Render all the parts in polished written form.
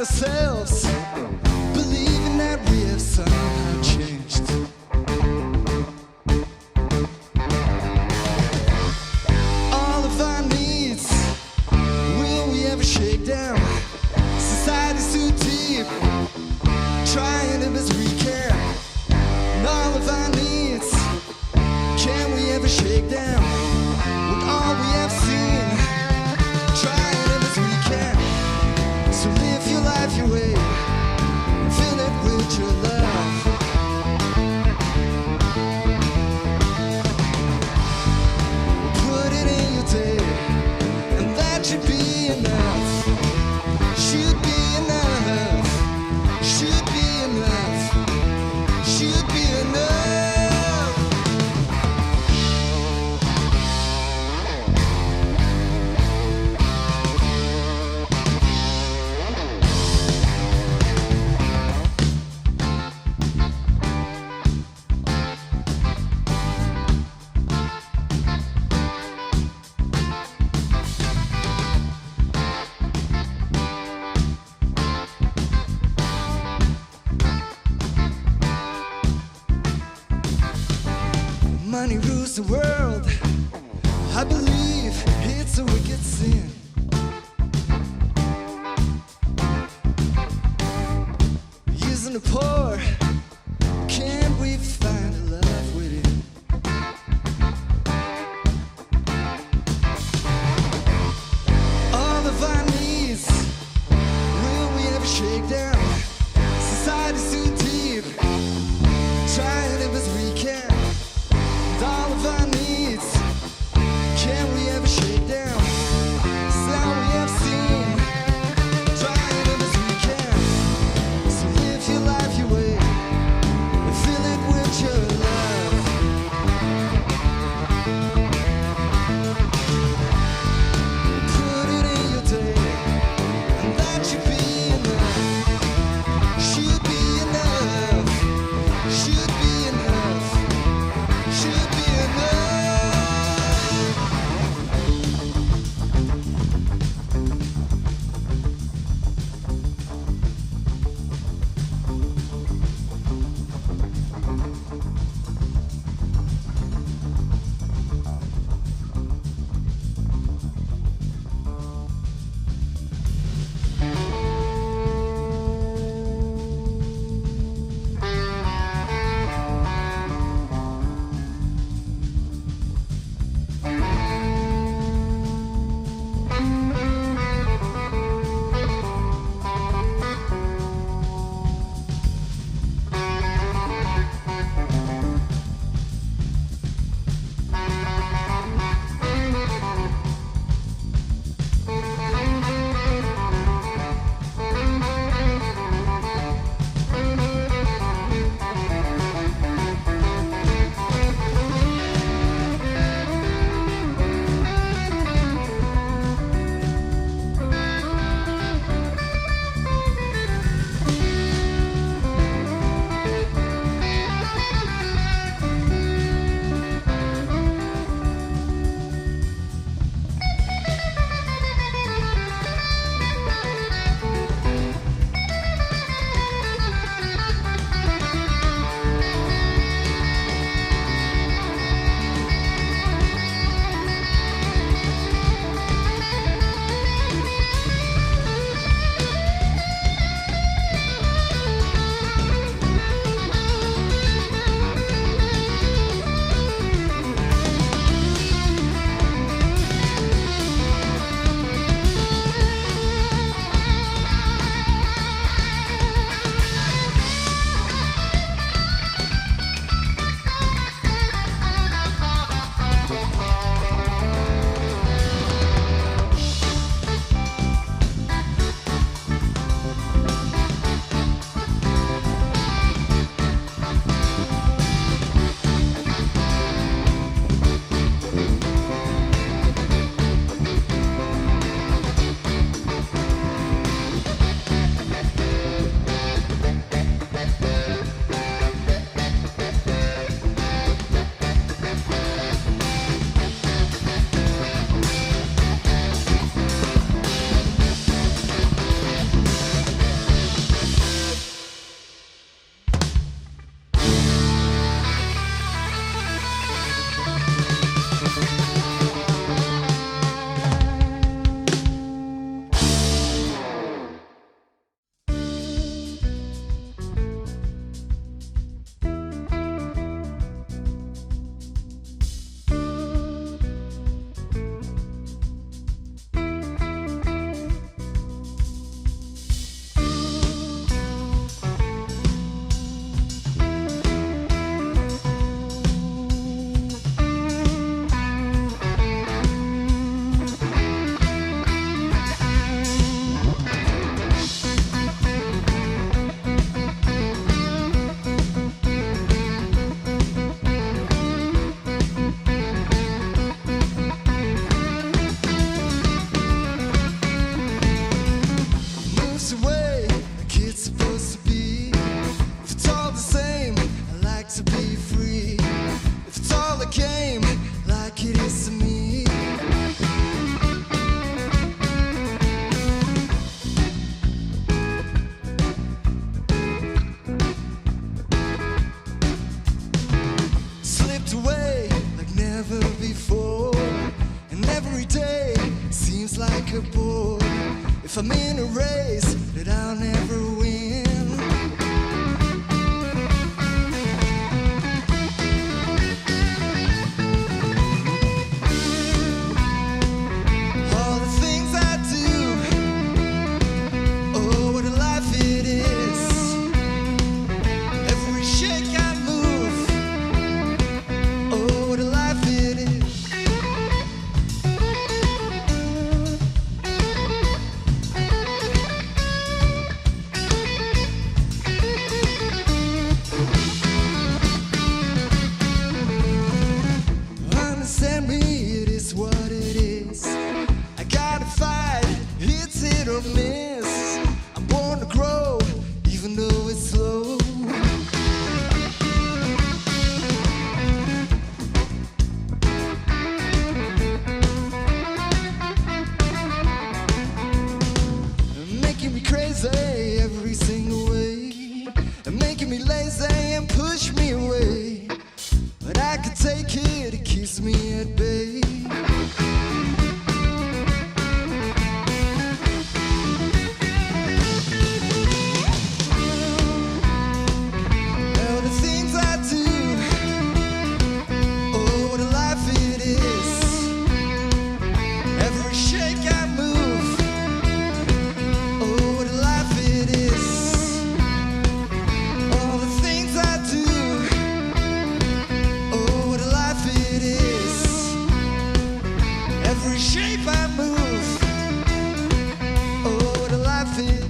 ourselves, believing that we have somehow changed. All of our needs, will we ever shake down? Society's too deep, trying to best we can. And all of our needs, can we ever shake down? With all we have seen, trying to best we can. So live your life your way, fill it with your love. Put it in your day, and that should be enough. Should be enough. Should be enough. Should be enough. Money rules the world. I believe it's a wicked sin. Using the poor, can we find a love within? All of our needs, will we ever shake down? Society's too deep, trying to best we can. All of our needs, can we ever shake down? like a boy. If I'm in a race that I'll never win. All the things I do, oh, what a life it is. Every shake I move, oh, what a life it is. Understand me, it is what it is. I gotta fight, it's hit or miss. I'm born to grow, even though it's slow. Making me crazy every single way, and making me lazy and push me away. But I can take it, it keeps me at bay. All the things I do, oh, what a life it is. Every shake I move, oh, what a life it is. All the things I do, oh, what a life it is. Every shape I move, oh, what a life it is.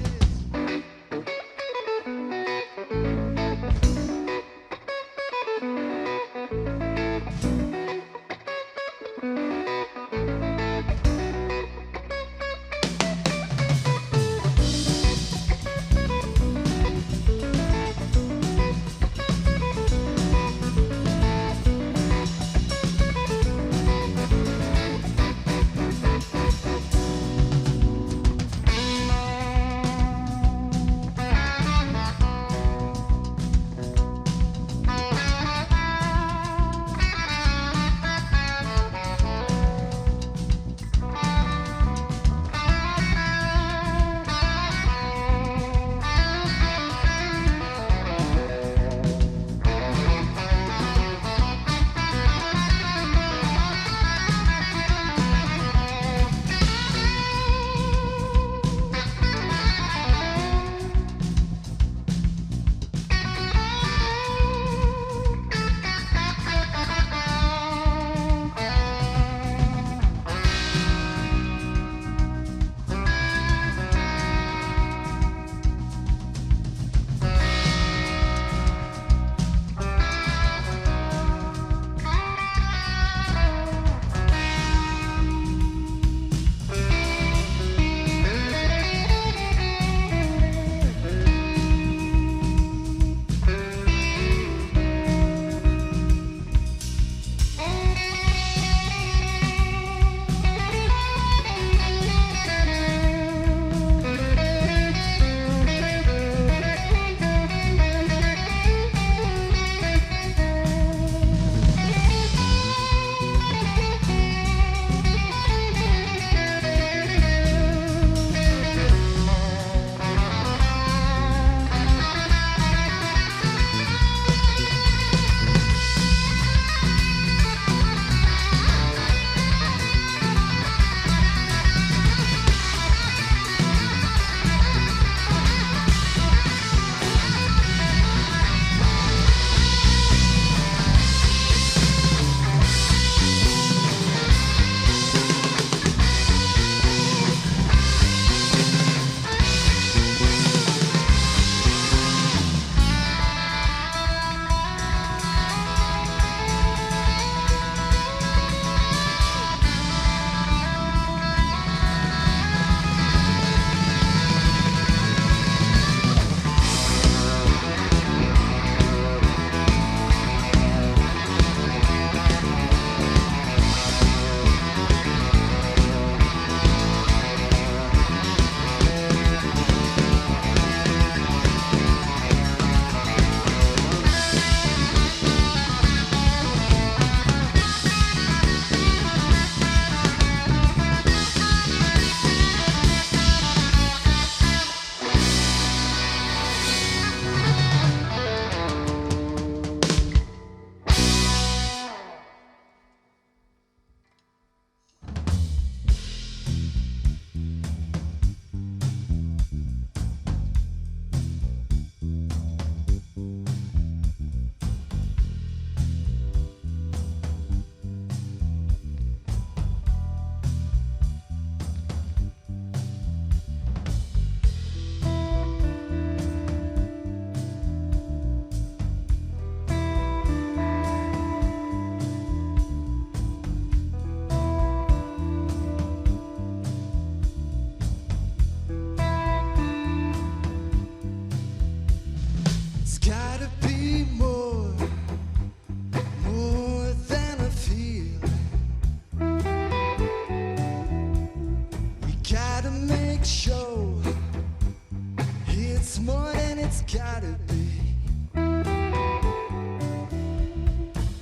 it's gotta be.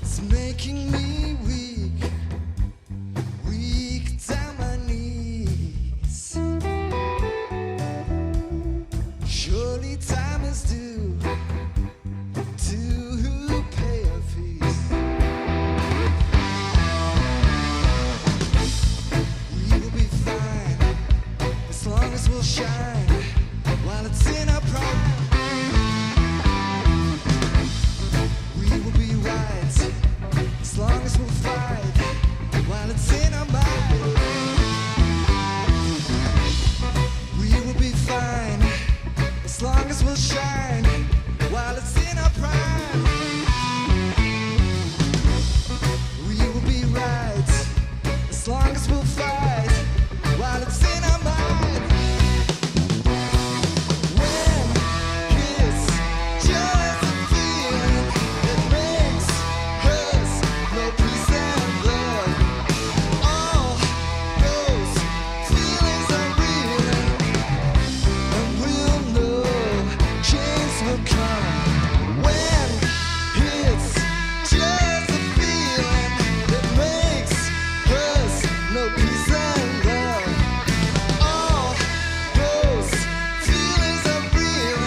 It's making me weak, weak down my knees. Surely time is due to pay a fees. We will be fine as long as we'll shine while it's in our prime. We will be right as long as we'll fight while it's in our mind. We will be fine as long as we'll shine while it's in our prime. We will be right as long as we'll fight while it's in our mind. When it's just a feeling that makes us no peace and love, all those feelings are real, and we'll know change will come. When it's just a feeling that makes us no peace and love, all those feelings are real,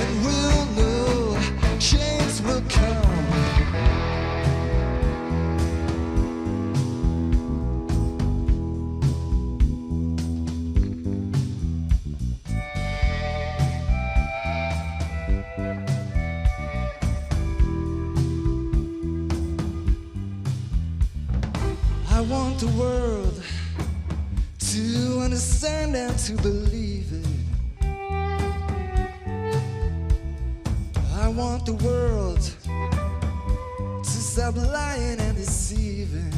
and we'll know change will come. I want the world to understand and to believe it. I want the world to stop lying and deceiving.